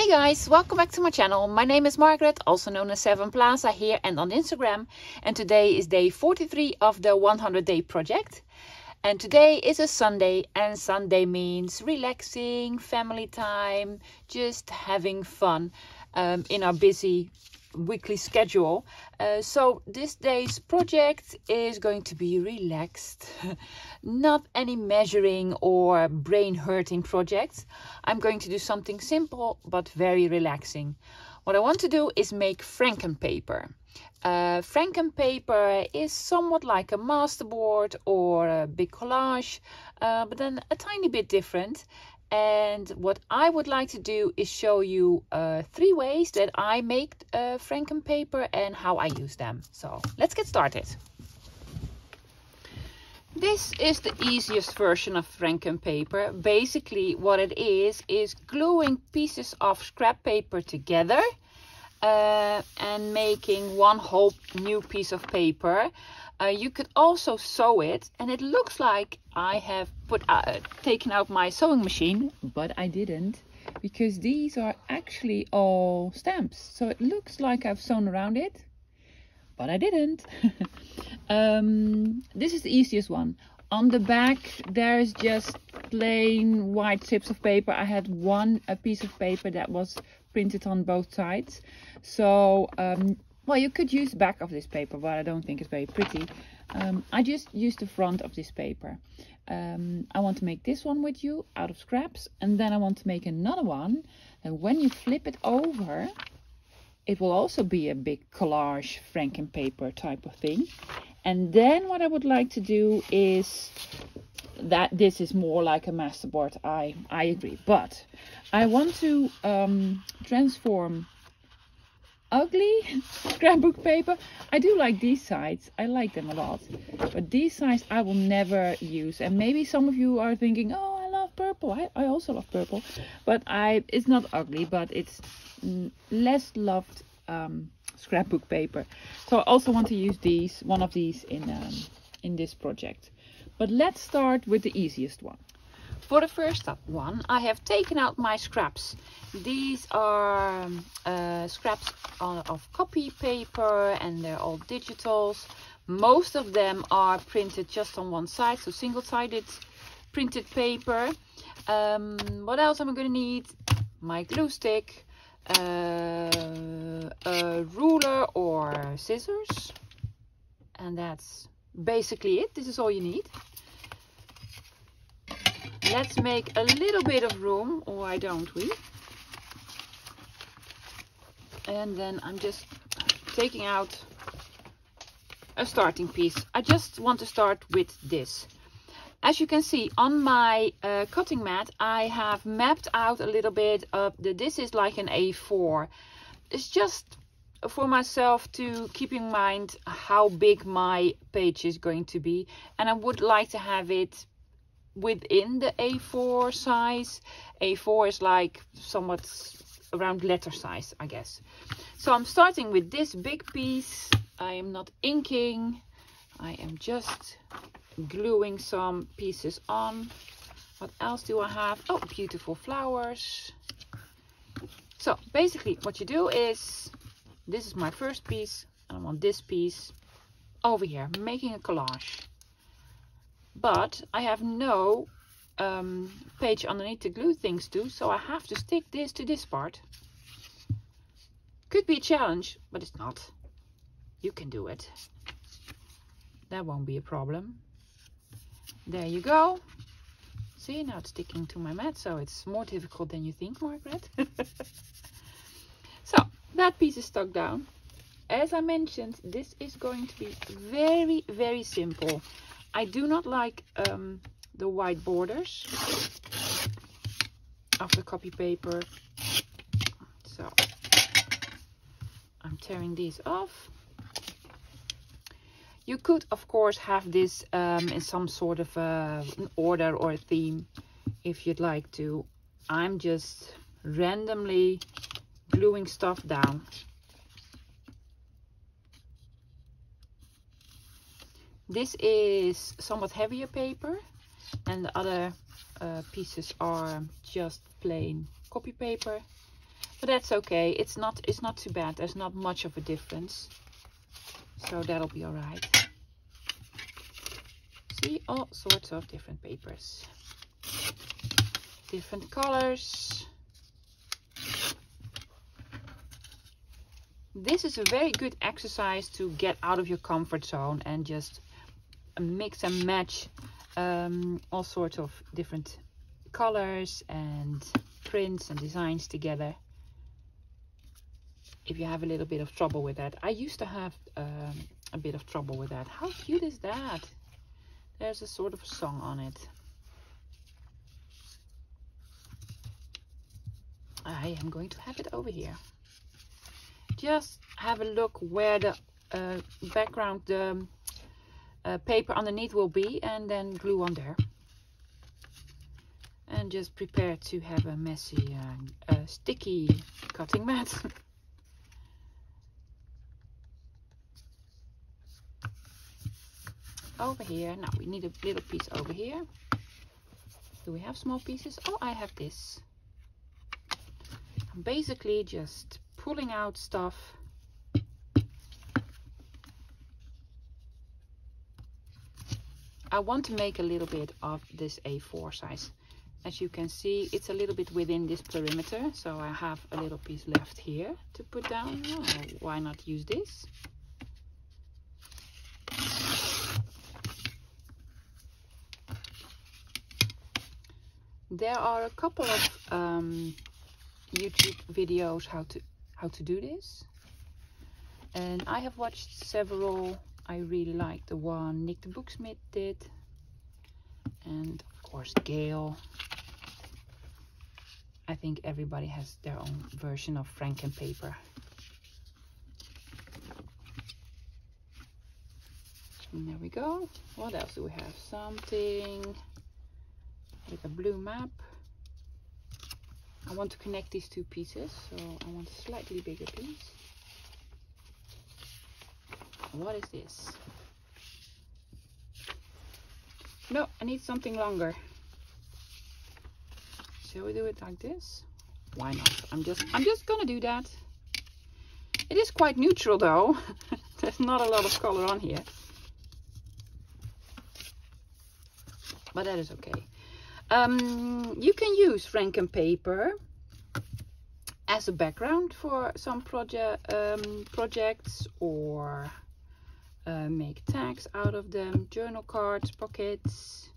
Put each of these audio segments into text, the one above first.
Hey guys, welcome back to my channel. My name is Margaret, also known as 7 Plaza here and on Instagram. And today is day 43 of the 100-day project. And today is a Sunday, and Sunday means relaxing, family time, just having fun in our busy weekly schedule. So this day's project is going to be relaxed. Not any measuring or brain hurting projects. I'm going to do something simple but very relaxing. What I want to do is make Franken paper. Franken paper is somewhat like a masterboard or a big collage, but then a tiny bit different. And what I would like to do is show you 3 ways that I make Franken paper and how I use them. So let's get started. This is the easiest version of Franken paper. Basically what it is gluing pieces of scrap paper together and making one whole new piece of paper. You could also sew it, and it looks like I have taken out my sewing machine, but I didn't, because these are actually all stamps. So it looks like I've sewn around it, but I didn't. This is the easiest one. On the back there's just plain white strips of paper. I had a piece of paper that was printed on both sides. So well, you could use the back of this paper, but I don't think it's very pretty. I just used the front of this paper. I want to make this one with you out of scraps, and then I want to make another one, and when you flip it over it will also be a big collage Franken paper type of thing. And then what I would like to do is that this is more like a masterboard. I agree, but I want to transform ugly scrapbook paper. I do like these sides, I like them a lot, but these sides I will never use. And maybe some of you are thinking, oh, I love purple. I also love purple, but it's not ugly, but it's less loved scrapbook paper. So I also want to use one of these in this project. But let's start with the easiest one. For the first one, I have taken out my scraps. These are scraps of copy paper, and they're all digitals. Most of them are printed just on one side, so single-sided printed paper. What else am I going to need? My glue stick, a ruler or scissors, and that's basically it. This is all you need. Let's make a little bit of room, or why don't we? And then I'm just taking out a starting piece. I just want to start with this. As you can see on my cutting mat, I have mapped out a little bit of this is like an A4. It's just for myself to keep in mind how big my page is going to be, and I would like to have it within the A4 size. A4 is like somewhat around letter size, I guess. So I'm starting with this big piece. I am not inking, I am just gluing some pieces on. What else do I have? Oh, beautiful flowers. So basically what you do is, this is my first piece, and I want this piece over here, making a collage. But I have no page underneath to glue things to, so I have to stick this to this part. Could be a challenge, but it's not. You can do it. That won't be a problem. There you go. See, now it's sticking to my mat, so it's more difficult than you think, Margaret. So that piece is stuck down. As I mentioned, this is going to be very, very simple. I do not like the white borders of the copy paper, so I'm tearing these off. You could of course have this in some sort of an order or a theme if you'd like to. I'm just randomly gluing stuff down. This is somewhat heavier paper, and the other pieces are just plain copy paper. But that's okay. It's not too bad. There's not much of a difference. So that'll be alright. See, all sorts of different papers. Different colors. This is a very good exercise to get out of your comfort zone and just mix and match all sorts of different colors and prints and designs together. If you have a little bit of trouble with that. I used to have a bit of trouble with that. How cute is that? There's a sort of a song on it. I am going to have it over here. Just have a look where the background, the paper underneath will be, and then glue on there. And just prepare to have a messy, sticky cutting mat. Over here. Now we need a little piece over here. Do we have small pieces? Oh, I have this. I'm basically just pulling out stuff. I want to make a little bit of this A4 size. As you can see, it's a little bit within this perimeter, so I have a little piece left here to put down. Oh, why not use this? There are a couple of YouTube videos how to do this, and I have watched several. I really like the one Nick the Booksmith did, and of course Gail. I think everybody has their own version of Franken Paper. And there we go. What else do we have? Something with a blue map. I want to connect these two pieces, so I want a slightly bigger piece. What is this? No, I need something longer. Shall we do it like this? Why not? I'm just gonna do that. It is quite neutral though. There's not a lot of color on here. But that is okay. You can use Franken Paper as a background for some projects, or make tags out of them, journal cards, pockets.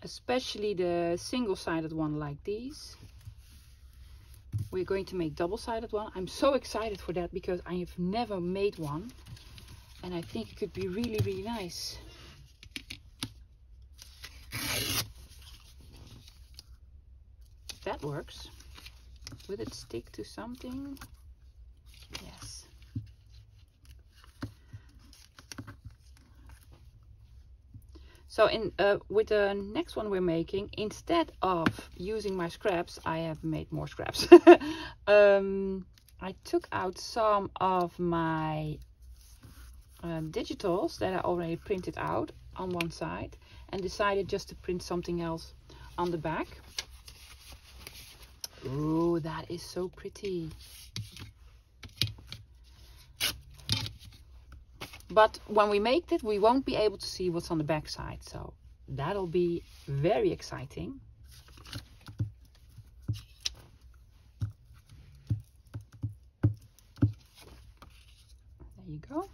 Especially the single-sided one like these. We're going to make double-sided one. I'm so excited for that because I have never made one. And I think it could be really, really nice. That works. Will it stick to something? Yes. So with the next one we're making, instead of using my scraps, I have made more scraps. I took out some of my digitals that I already printed out on one side and decided just to print something else on the back. Ooh, that is so pretty. But when we make it, we won't be able to see what's on the back side, so that'll be very exciting. There you go.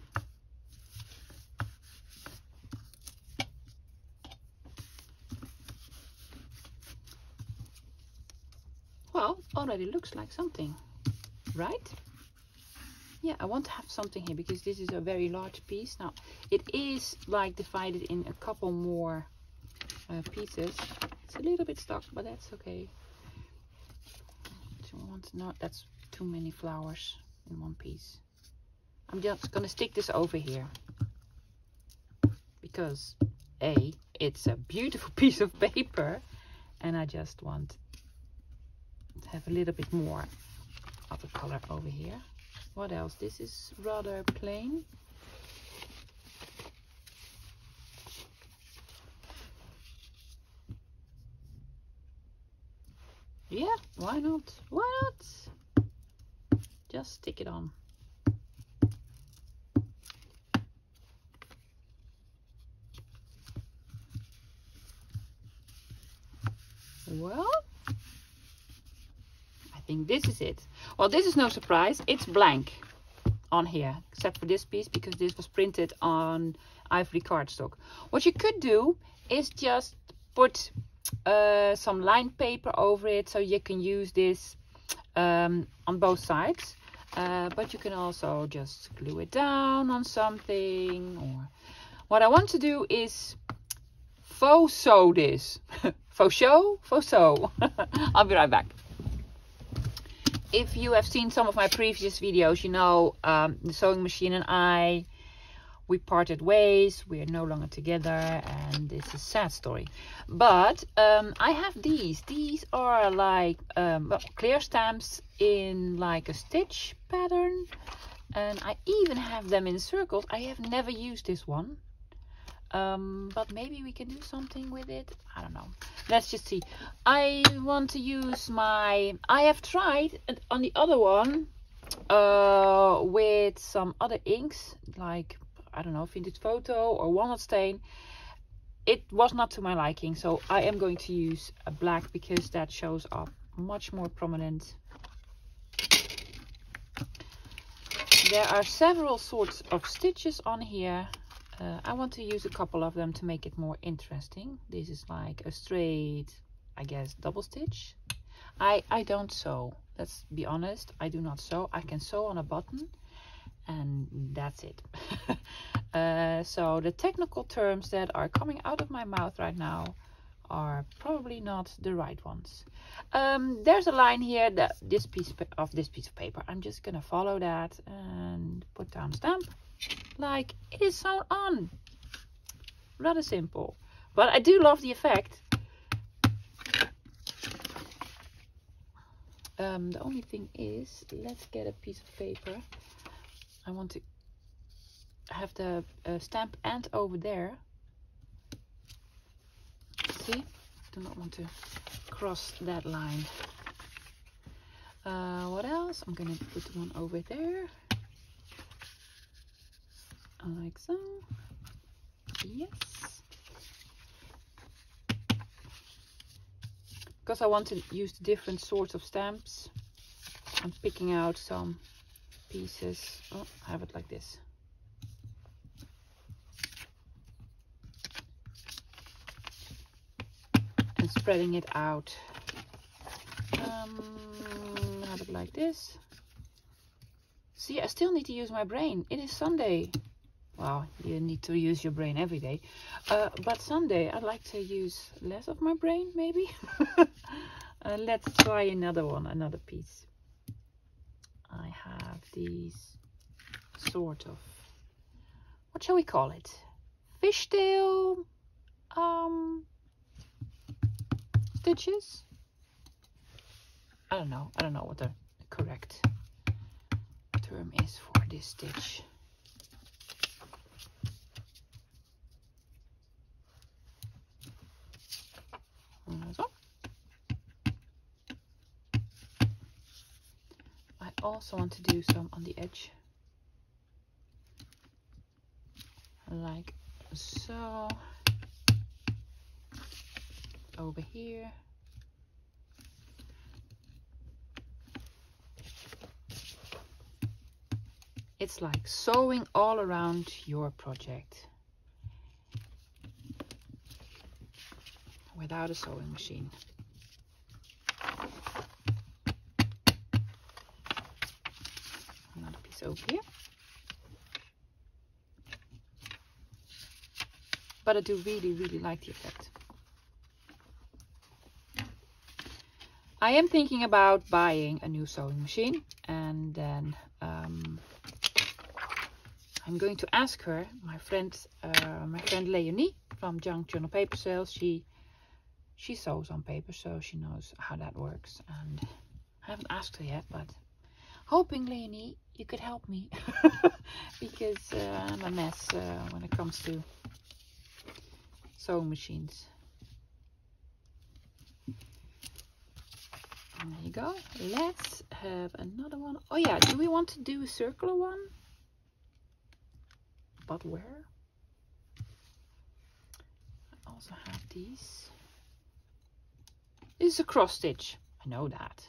Well, already looks like something, right? Yeah, I want to have something here because this is a very large piece. Now, it is like divided in a couple more pieces. It's a little bit stuck, but that's okay. No, that's too many flowers in one piece. I'm just gonna stick this over here because A, it's a beautiful piece of paper, and I just want to have a little bit more of the color over here. What else? This is rather plain. Yeah, why not? Why not? Just stick it on. Well, I think this is it. Well, this is no surprise. It's blank on here, except for this piece, because this was printed on ivory cardstock. What you could do is just put some lined paper over it, so you can use this on both sides. But you can also just glue it down on something. Or what I want to do is faux sew this. Faux show, faux sew. I'll be right back. If you have seen some of my previous videos, you know the sewing machine and we parted ways. We are no longer together, and this is a sad story. But I have these. These are like well, clear stamps in like a stitch pattern, and I even have them in circles. I have never used this one. But maybe we can do something with it. I don't know. Let's just see. I want to use I have tried on the other one with some other inks, like, I don't know, Vintage Photo or Walnut Stain. It was not to my liking, so I am going to use a black because that shows up much more prominent. There are several sorts of stitches on here. I want to use a couple of them to make it more interesting. This is like a straight, I guess, double stitch. I don't sew. Let's be honest. I do not sew. I can sew on a button, and that's it. So the technical terms that are coming out of my mouth right now are probably not the right ones. There's a line here that this piece of paper. I'm just gonna follow that and put down a stamp. Like it is sewn on. Rather simple, but I do love the effect. The only thing is, let's get a piece of paper. I want to have the stamp end over there. See, do not want to cross that line. What else? I'm gonna put one over there. Like so. Yes. Because I want to use the different sorts of stamps, I'm picking out some pieces. Oh, I have it like this. And spreading it out. Have it like this. See, I still need to use my brain. It is Sunday. Well, you need to use your brain every day. But Sunday, I'd like to use less of my brain, maybe. Let's try another piece. I have these sort of, what shall we call it? Fishtail stitches? I don't know what the correct term is for this stitch. So. I also want to do some on the edge, like so, over here. It's like sewing all around your project without a sewing machine. Another piece over here. But I do really like the effect. I am thinking about buying a new sewing machine, and then I'm going to ask her, my friend Leonie from Junk Journal Paper Sales. She sews on paper, so she knows how that works, and I haven't asked her yet, but hoping, Leonie, you could help me because I'm a mess when it comes to sewing machines. you go. Let's have another one. Oh yeah, do we want to do a circular one? But where? I also have these. This is a cross stitch. I know that.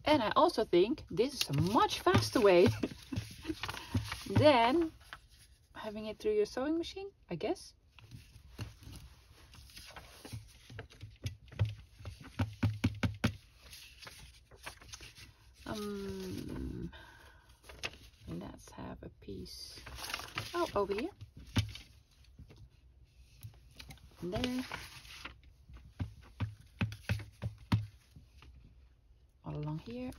And I also think this is a much faster way than having it through your sewing machine, I guess. Let's have a piece, oh, over here, and there, all along here.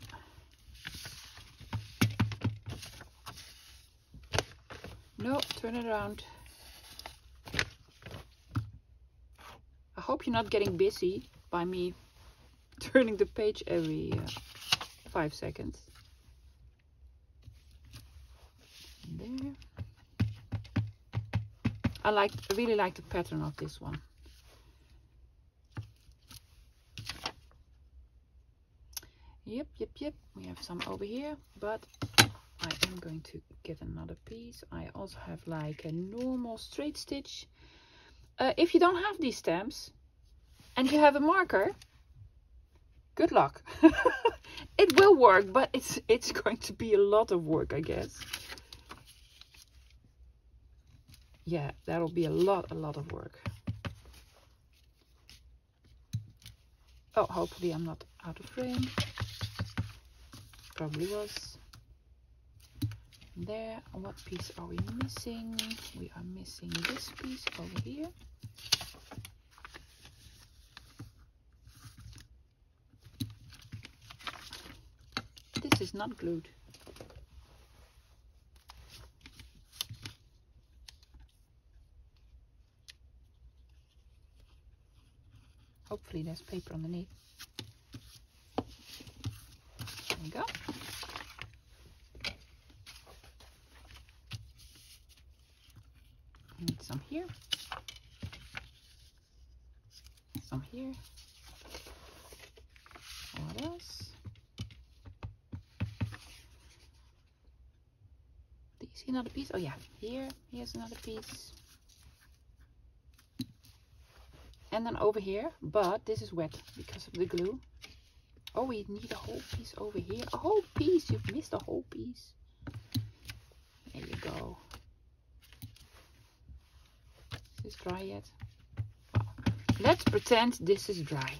No, turn it around. I hope you're not getting busy by me turning the page every 5 seconds. And there. I really like the pattern of this one. Yep. We have some over here, but I am going to get another piece. I also have like a normal straight stitch. If you don't have these stamps and you have a marker, good luck. It will work, but it's going to be a lot of work, I guess. Yeah, that'll be a lot of work. Oh, hopefully I'm not out of frame. Probably was. There, what piece are we missing? We are missing this piece over here. This is not glued. Hopefully there's paper underneath. There we go. Need some here. Some here. What else? Do you see another piece? Oh yeah, here's another piece. And then over here, but this is wet because of the glue. Oh, we need a whole piece over here. A whole piece, you've missed a whole piece. There you go. Is this dry yet? Well, let's pretend this is dry.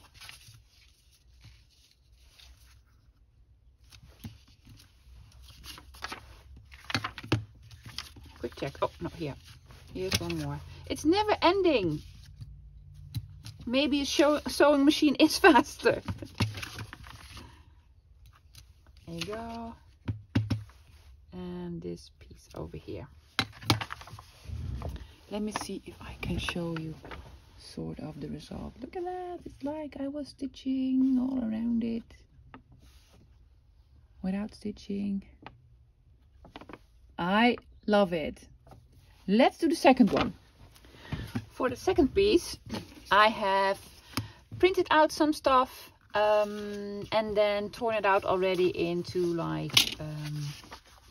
Quick check. Oh, no, here. Here's one more. It's never ending. Maybe a sewing machine is faster. There you go. And this piece over here. Let me see if I can show you sort of the result. Look at that. It's like I was stitching all around it without stitching. I love it. Let's do the second one. For the second piece, I have printed out some stuff and then torn it out already into like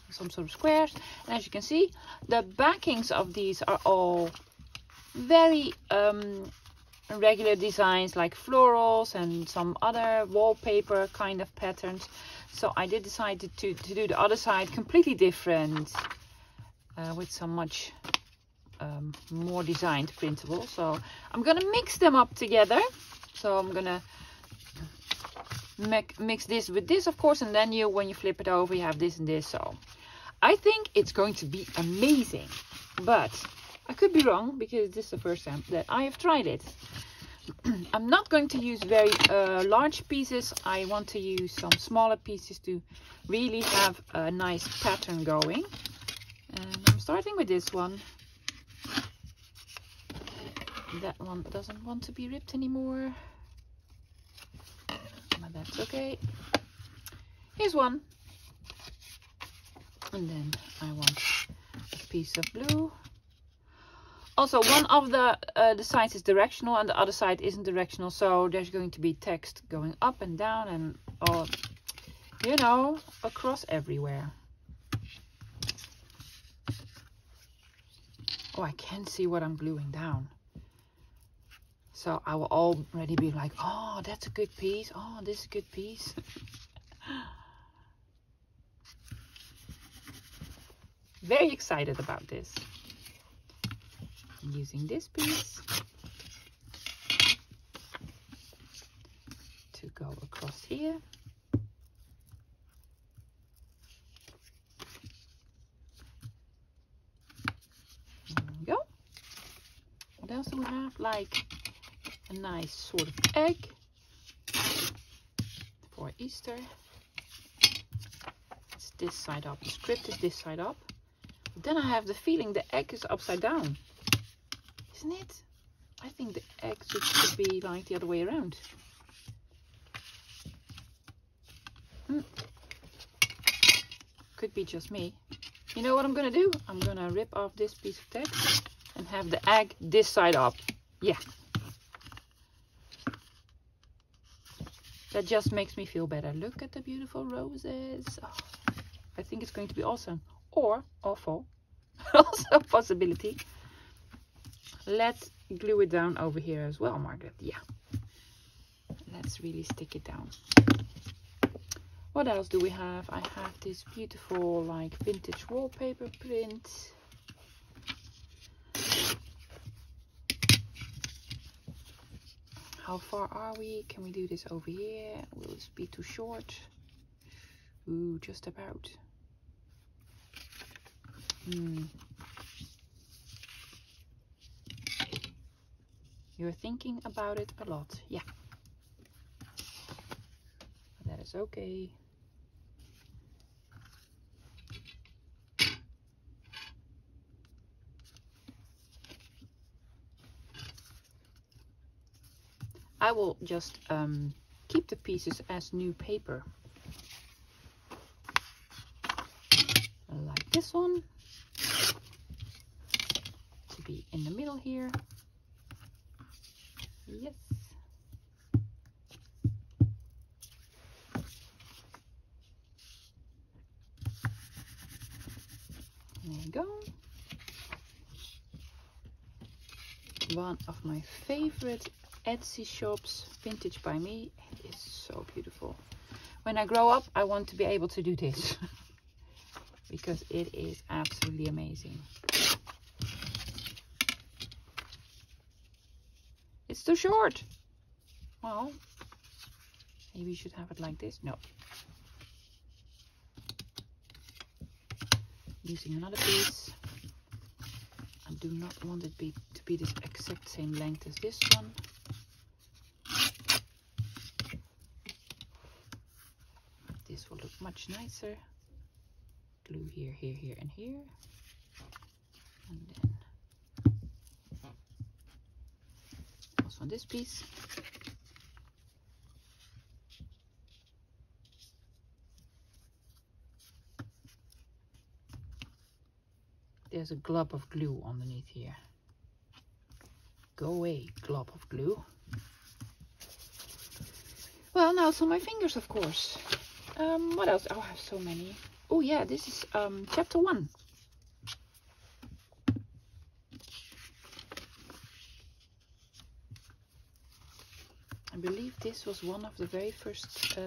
some sort of squares. And as you can see, the backings of these are all very regular designs like florals and some other wallpaper kind of patterns. So I did decide to do the other side completely different with some much more designed printable. So I'm gonna mix them up together. So I'm gonna mix this with this, of course, and then when you flip it over, you have this and this. So I think it's going to be amazing, but I could be wrong because this is the first time that I have tried it. I'm not going to use very large pieces. I want to use some smaller pieces to really have a nice pattern going. And I'm starting with this one. That one doesn't want to be ripped anymore, but that's okay. Here's one. And then I want a piece of blue. Also, one of the sides is directional and the other side isn't directional, so there's going to be text going up and down and all, you know, across everywhere. Oh, I can see what I'm gluing down. So I will already be like, oh, that's a good piece. Oh, this is a good piece. Very excited about this. I'm using this piece to go across here. There we go. What else do we have? Like a nice sort of egg for Easter. It's this side up. The script is this side up. But then I have the feeling the egg is upside down. Isn't it? I think the egg should be like the other way around. Could be just me. You know what I'm gonna do? I'm gonna rip off this piece of text and have the egg this side up. Yeah. That just makes me feel better. Look at the beautiful roses. Oh, I think it's going to be awesome. Or awful. Also a possibility. Let's glue it down over here as well, Margaret. Yeah. Let's really stick it down. What else do we have? I have this beautiful like vintage wallpaper print. How far are we? Can we do this over here? Will this be too short? Ooh, just about. You're thinking about it a lot. Yeah. That is okay. I will just keep the pieces as new paper. Like this one. To be in the middle here. Yes. There you go. One of my favorite Etsy shops, Vintage by Me. It is so beautiful. When I grow up, I want to be able to do this because it is absolutely amazing. It's too short. Well, maybe you should have it like this. No. Using another piece. I do not want it to be this exact same length as this one. This will look much nicer. Glue here, here, here, and here. And then also on this piece. There's a glob of glue underneath here. Go away, glob of glue. Well, now it's on my fingers, of course. What else? Oh, I have so many. Oh yeah, this is chapter 1. I believe this was one of the very first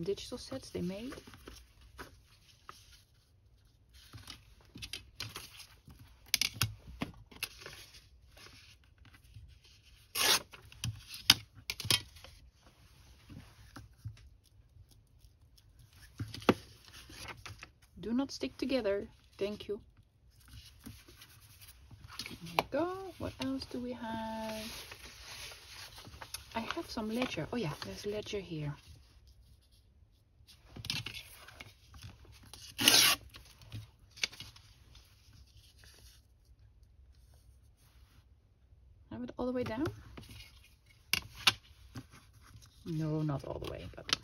digital sets they made. Do not stick together. Thank you. There you go. What else do we have? I have some ledger. Oh yeah, there's ledger here. Have it all the way down? No, not all the way, but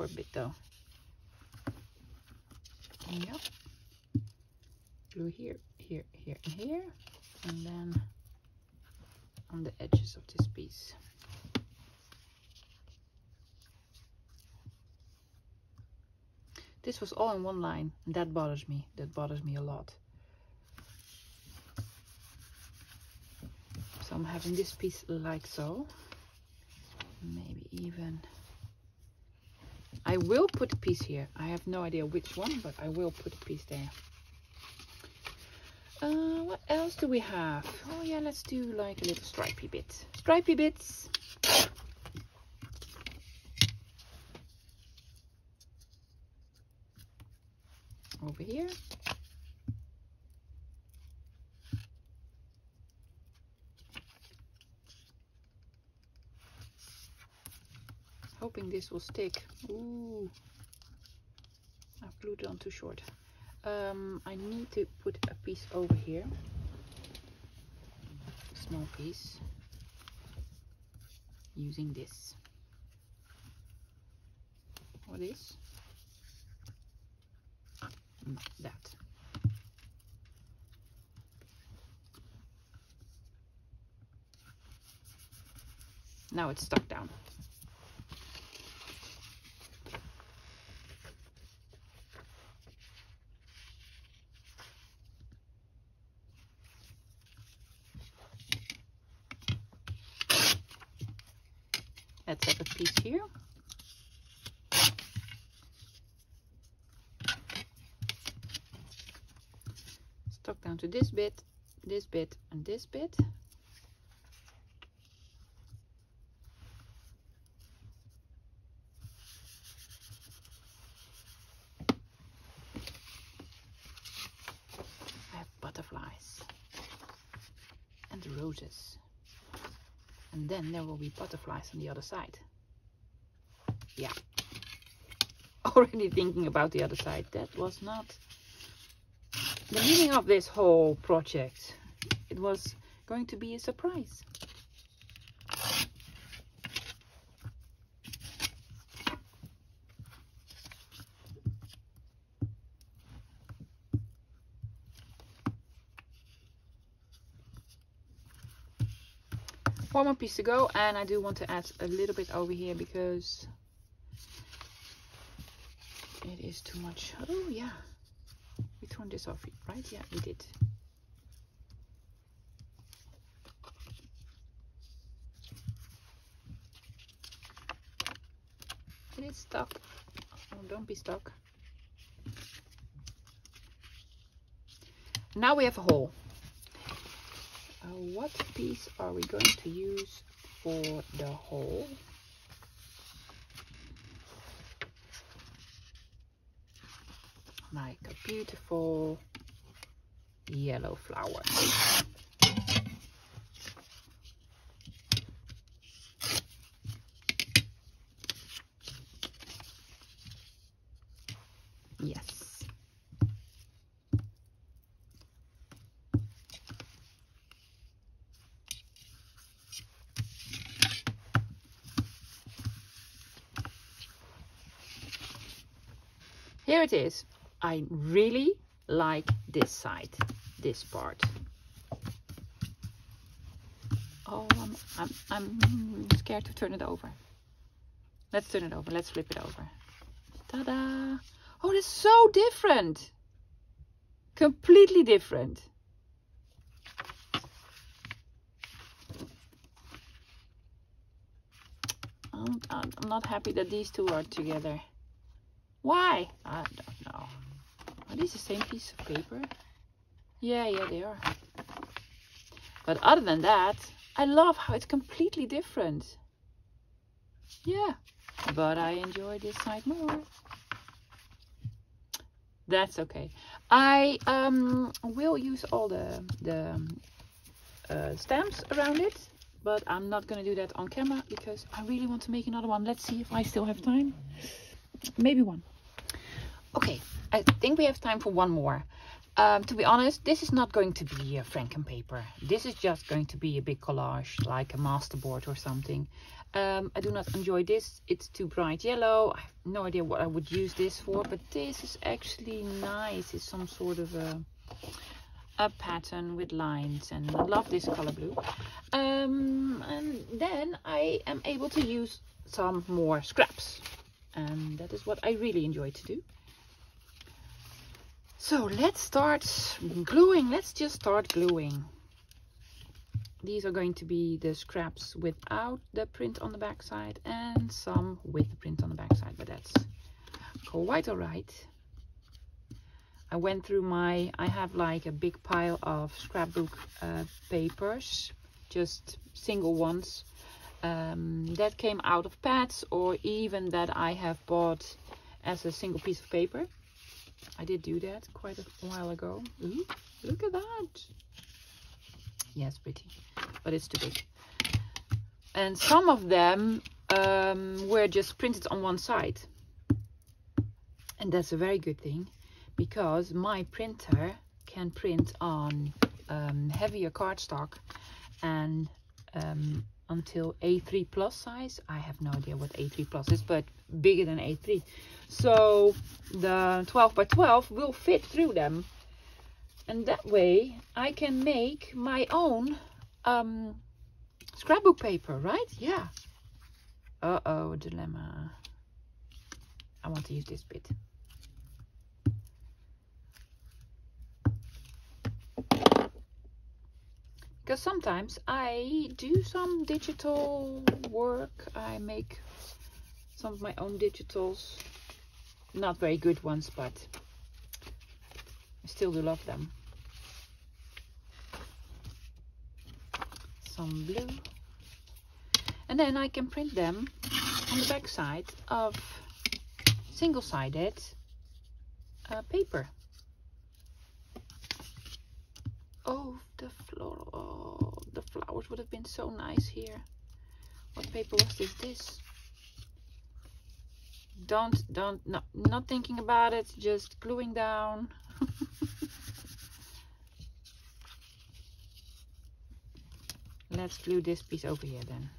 for a bit though. Yep. Glue here, here, here, and here, and then on the edges of this piece. This was all in one line, and that bothers me. That bothers me a lot. So I'm having this piece like so. Maybe even... I will put a piece here. I have no idea which one, but I will put a piece there. What else do we have? Oh yeah, let's do like a little stripy bit. Stripy bits. Over here. Hoping this will stick. Ooh, I've glued it on too short. I need to put a piece over here. A small piece. Using this. What is? Not that. Now it's stuck down. Let's have a piece here. Stuck down to this bit, and this bit. I have butterflies and roses. And then there will be butterflies on the other side. Yeah. Already thinking about the other side. That was not the meaning of this whole project. It was going to be a surprise. One more piece to go, and I do want to add a little bit over here because it is too much. Oh yeah, we turned this off, right? Yeah, we did. It is stuck. Oh, don't be stuck. Now we have a hole. What piece are we going to use for the hole? Like a beautiful yellow flower. Yes. Here it is. I really like this side, this part. Oh, I'm scared to turn it over. Let's turn it over. Let's flip it over. Ta-da! Oh, it's so different. Completely different. I'm not happy that these two are together. Why? I don't know. Are these the same piece of paper? Yeah, they are. But other than that, I love how it's completely different. Yeah, but I enjoy this side more. That's okay. I will use all the stamps around it, but I'm not going to do that on camera because I really want to make another one. Let's see if I still have time. Maybe one. Okay, I think we have time for one more. To be honest, this is not going to be a Franken paper. This is just going to be a big collage, like a masterboard or something. I do not enjoy this. It's too bright yellow. I have no idea what I would use this for, but this is actually nice. It's some sort of a pattern with lines, and I love this color blue. And then I am able to use some more scraps, and that is what I really enjoy to do. So let's start gluing. Let's just start gluing. These are going to be the scraps without the print on the back side, and some with the print on the back side, but that's quite all right. I went through I have like a big pile of scrapbook papers, just single ones, that came out of pads, or even that I have bought as a single piece of paper. I did do that quite a while ago. Ooh, look at that. Yes, pretty, but it's too big. And some of them were just printed on one side. And that's a very good thing, because my printer can print on heavier cardstock, and until A3 plus size. I have no idea what A3 plus is, but bigger than A3. So the 12 by 12 will fit through them. And that way I can make my own scrapbook paper, right? Yeah. Uh-oh, dilemma. I want to use this bit. Because sometimes I do some digital work. I make some of my own digitals. Not very good ones, but I still do love them. Some blue. And then I can print them on the back side of single-sided paper. Oh, the flowers would have been so nice here. What paper was this? No, not thinking about it, just gluing down. Let's glue this piece over here then.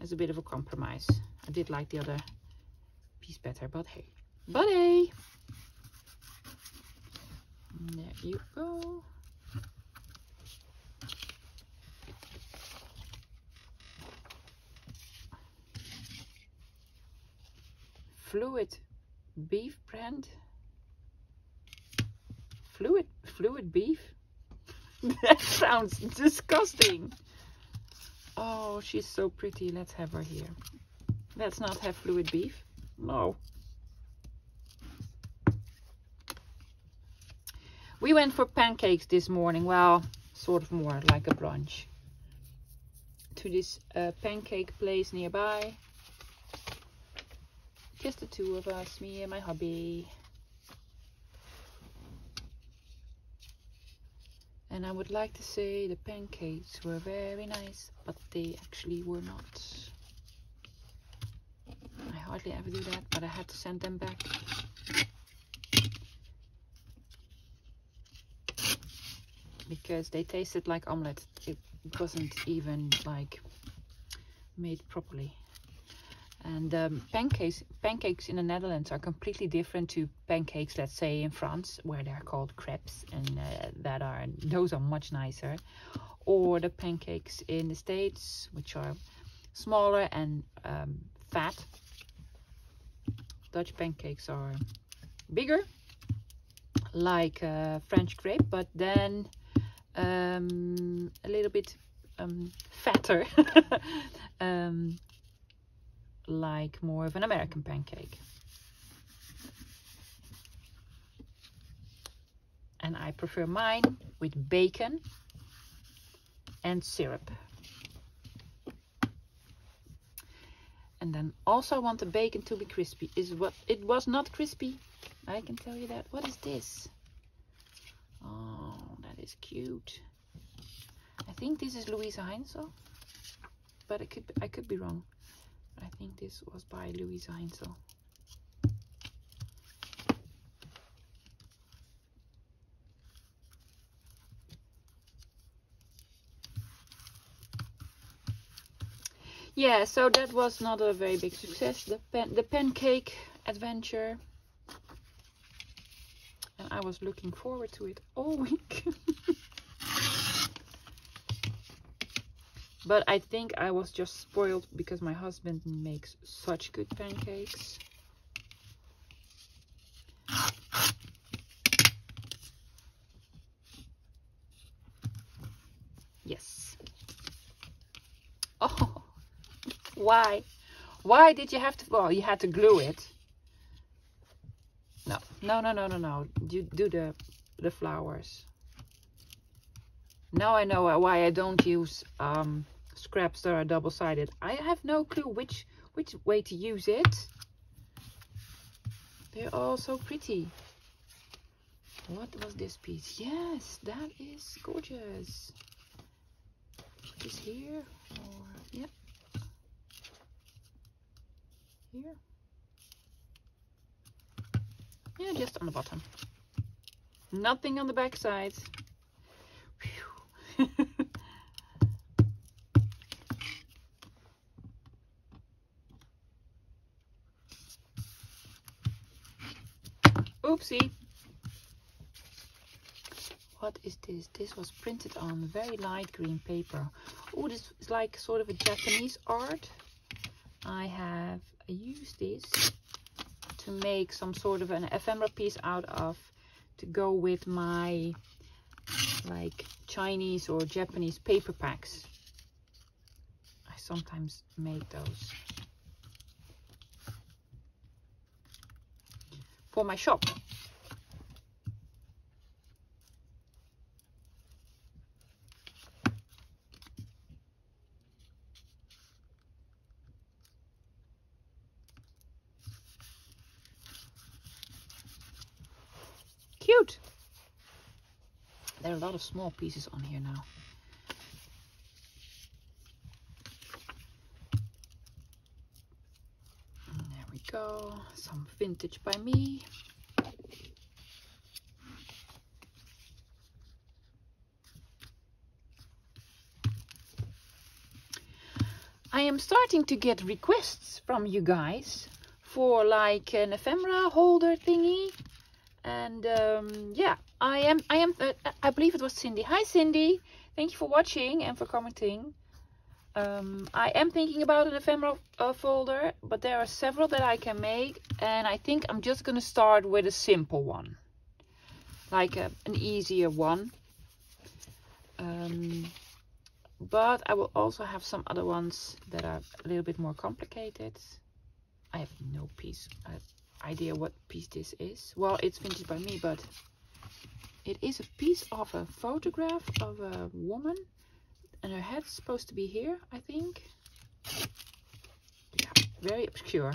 As a bit of a compromise. I did like the other piece better, but hey. But hey! There you go. Fluid beef brand. Fluid beef? That sounds disgusting. Oh, she's so pretty. Let's have her here. Let's not have fluid beef. No. We went for pancakes this morning. Well, sort of more like a brunch. To this pancake place nearby. Just the two of us, me and my hubby. And I would like to say the pancakes were very nice, but they actually were not. I hardly ever do that, but I had to send them back. Because they tasted like omelette. It wasn't even like made properly. And pancakes in the Netherlands are completely different to pancakes, let's say, in France, where they're called crepes, and those are much nicer. Or the pancakes in the States, which are smaller and fat. Dutch pancakes are bigger, like French crepe, but then a little bit fatter. Like more of an American pancake. And I prefer mine with bacon and syrup. And then also I want the bacon to be crispy. It was not crispy, I can tell you that. What is this? Oh, that is cute. I think this is Louise Heinzel, but I could be wrong. I think this was by Louise Heinzel. yeah, so that was not a very big success, the pancake adventure. And I was looking forward to it all week. But I think I was just spoiled because my husband makes such good pancakes. Yes. Oh, why? Why did you have to? Well, you had to glue it. No, no, no, no, no, no. You do the flowers. Now I know why I don't use scraps that are double-sided. I have no clue which way to use it. They're all so pretty. What was this piece? Yes, that is gorgeous. Put this here, or yeah, here. Yeah, just on the bottom. Nothing on the back side. Oopsie. What is this? This was printed on very light green paper. Oh, this is like sort of a Japanese art. I have used this to make some sort of an ephemera piece out of, to go with my like Chinese or Japanese paper packs. I sometimes make those for my shop. Cute. There are a lot of small pieces on here now. And there we go. Some vintage by me. I am starting to get requests from you guys for like an ephemera holder thingy. And yeah, I believe it was Cindy. Hi Cindy, thank you for watching and for commenting. I am thinking about an ephemera folder, but there are several that I can make, and I think I'm just gonna start with a simple one, like an easier one. But I will also have some other ones that are a little bit more complicated. I have no idea what piece this is. Well, it's vintage by me, but it is a piece of a photograph of a woman, and her head's supposed to be here, I think. Yeah, very obscure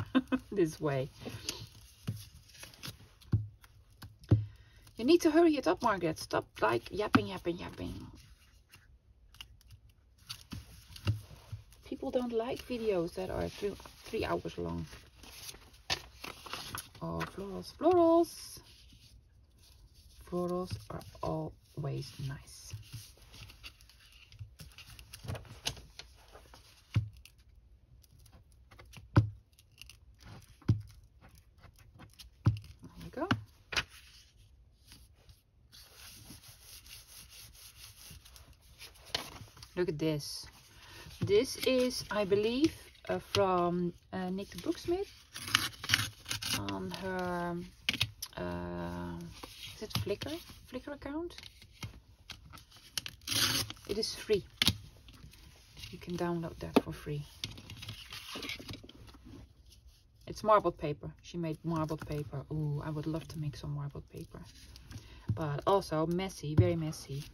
this way. You need to hurry it up, Margaret. Stop like yapping. People don't like videos that are 3 hours long. Oh, florals, florals. Florals are always nice. There you go. Look at this. This is, I believe, from Nick the Booksmith. On her is it Flickr account. It is free. You can download that for free. It's marbled paper. She made marbled paper. Ooh, I would love to make some marbled paper, but also messy, very messy,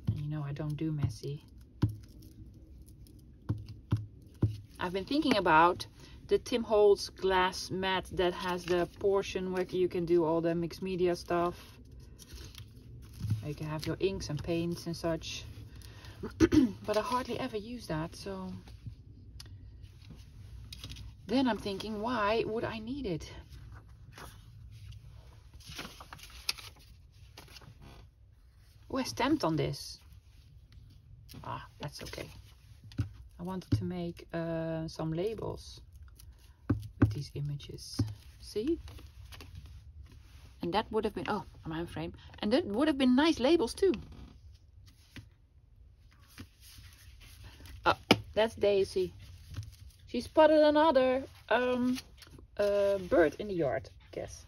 and you know I don't do messy. I've been thinking about the Tim Holtz glass mat that has the portion where you can do all the mixed media stuff. You can have your inks and paints and such. But I hardly ever use that, so then I'm thinking, why would I need it? Oh, I stamped on this. Ah, that's okay. I wanted to make some labels with these images. See? And that would have been, oh, I'm out of frame. And that would have been nice labels too. Oh, that's Daisy. She spotted another bird in the yard, I guess.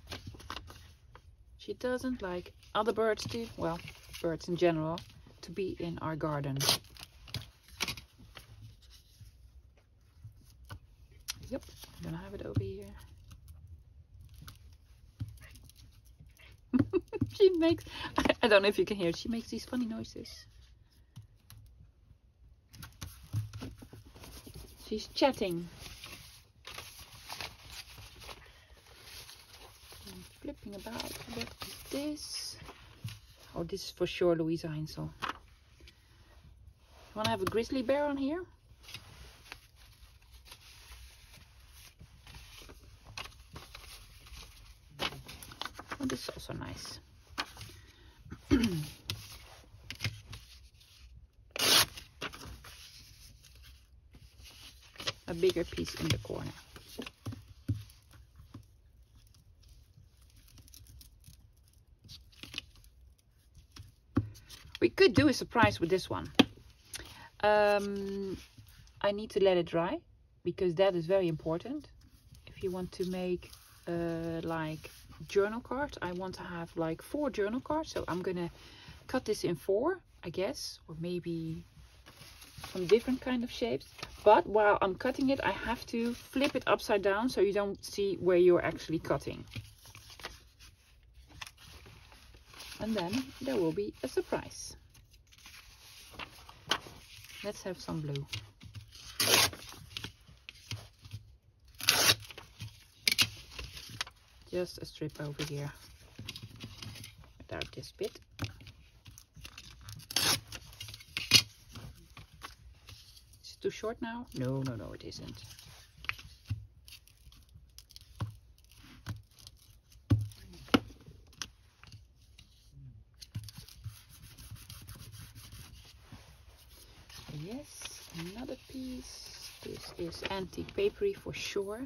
She doesn't like other birds to, well, birds in general, to be in our garden. Yep, I'm gonna have it over here. She makes, I don't know if you can hear it, she makes these funny noises. She's chatting. I'm flipping about. What is this? Oh, this is for sure Louisa Heinzel. Want to have a grizzly bear on here? Oh, this is also nice. A bigger piece in the corner. We could do a surprise with this one. I need to let it dry because that is very important. If you want to make like journal cards, I want to have like 4 journal cards. So I'm gonna cut this in 4, I guess, or maybe some different kind of shapes. But while I'm cutting it, I have to flip it upside down so you don't see where you're actually cutting. And then there will be a surprise. Let's have some blue. Just a strip over here without this bit. Is it too short now? No, it isn't. Yes, another piece. This is antique papery for sure.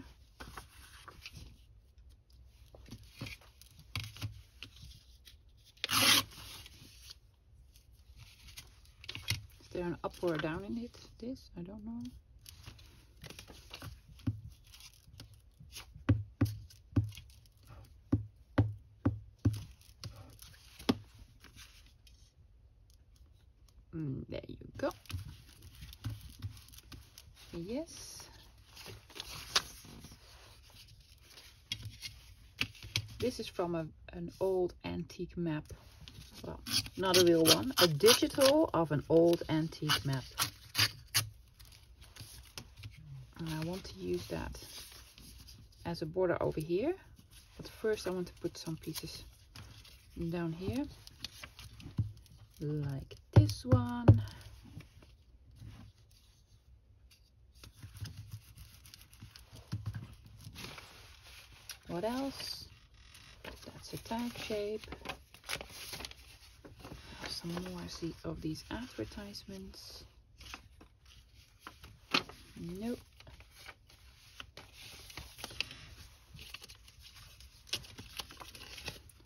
Is there an up or a down in it? This? I don't know. There you go. Yes. This is from an old antique map. Well, not a real one. A digital of an old antique map. And I want to use that as a border over here. But first I want to put some pieces down here. Like this one. What else? That's a tag shape. Some more of these advertisements. Nope.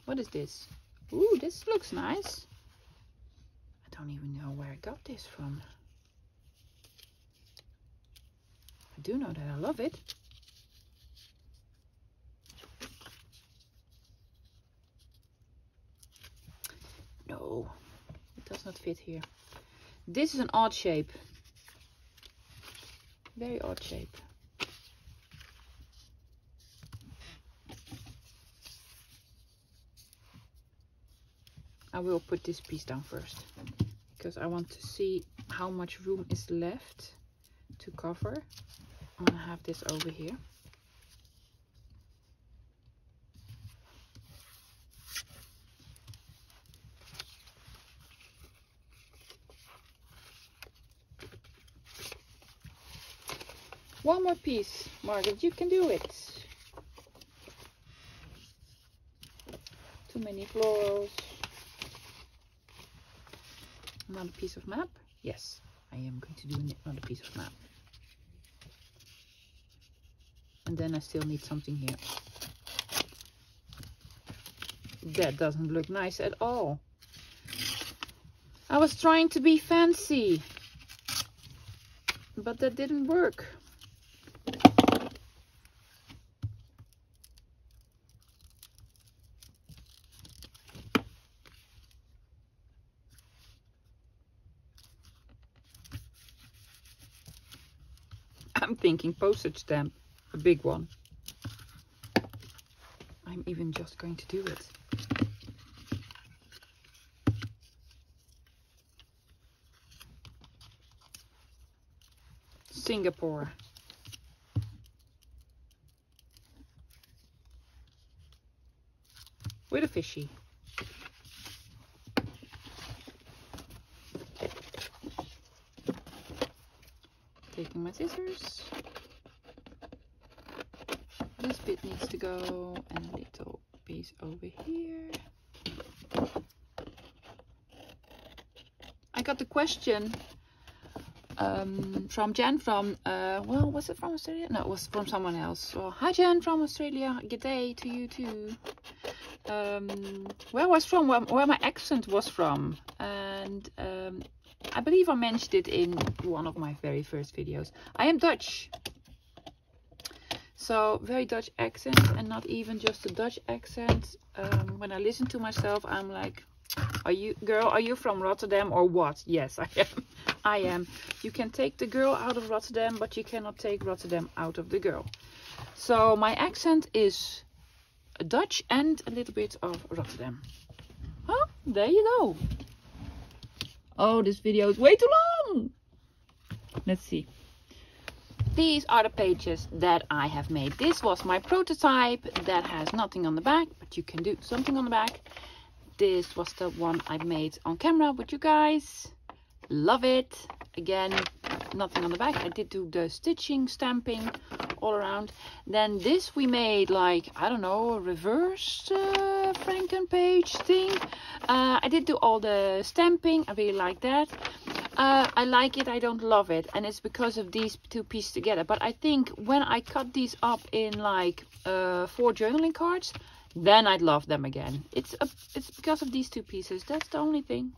What is this? Ooh, this looks nice. I don't even know where I got this from. I do know that I love it. No, it does not fit here. This is an odd shape. Very odd shape. I will put this piece down first because I want to see how much room is left to cover. I'm gonna have this over here. One more piece, Margaret, you can do it. Too many florals. Another piece of map. Yes, I am going to do another piece of map. And then I still need something here. That doesn't look nice at all. I was trying to be fancy, but that didn't work. I'm thinking postage stamp, a big one. I'm even just going to do it. Singapore. With a fishy. Taking my scissors. This bit needs to go, and a little piece over here. I got the question from Jen from, well, was it from Australia? No, it was from someone else. Well, hi Jen from Australia, good day to you too. Where I was from, where my accent was from, and I believe I mentioned it in one of my very first videos. I am Dutch. So very Dutch accent, and not even just a Dutch accent. When I listen to myself, I'm like, are you from Rotterdam or what? Yes, I am. I am. You can take the girl out of Rotterdam, but you cannot take Rotterdam out of the girl. So my accent is Dutch and a little bit of Rotterdam. Huh? There you go. Oh, this video is way too long. Let's see. These are the pages that I have made. This was my prototype that has nothing on the back, but you can do something on the back. This was the one I made on camera with you guys. Love it. Again, nothing on the back. I did do the stitching, stamping all around. Then this we made like, I don't know, a reverse Franken page thing. I did do all the stamping. I really like that. I like it, I don't love it, and it's because of these two pieces together. But I think when I cut these up in like 4 journaling cards, then I'd love them again. It's because of these two pieces, that's the only thing.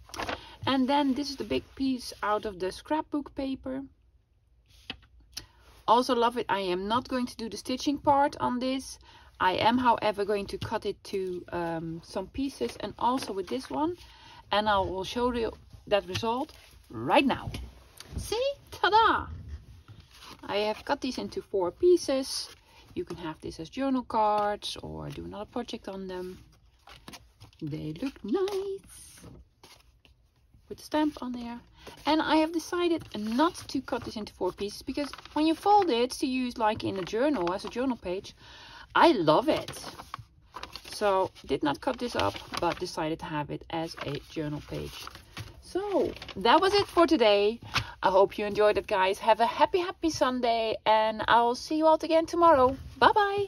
And then this is the big piece out of the scrapbook paper. Also love it. I am not going to do the stitching part on this. I am, however, going to cut it to some pieces, and also with this one, and I will show you that result right now. See? Ta-da! I have cut these into 4 pieces. You can have this as journal cards or do another project on them. They look nice with the stamp on there. And I have decided not to cut this into 4 pieces because when you fold it to use like in a journal, as a journal page, I love it. So did not cut this up, but decided to have it as a journal page. So that was it for today. I hope you enjoyed it, guys. Have a happy Sunday, and I'll see you all again tomorrow. Bye bye.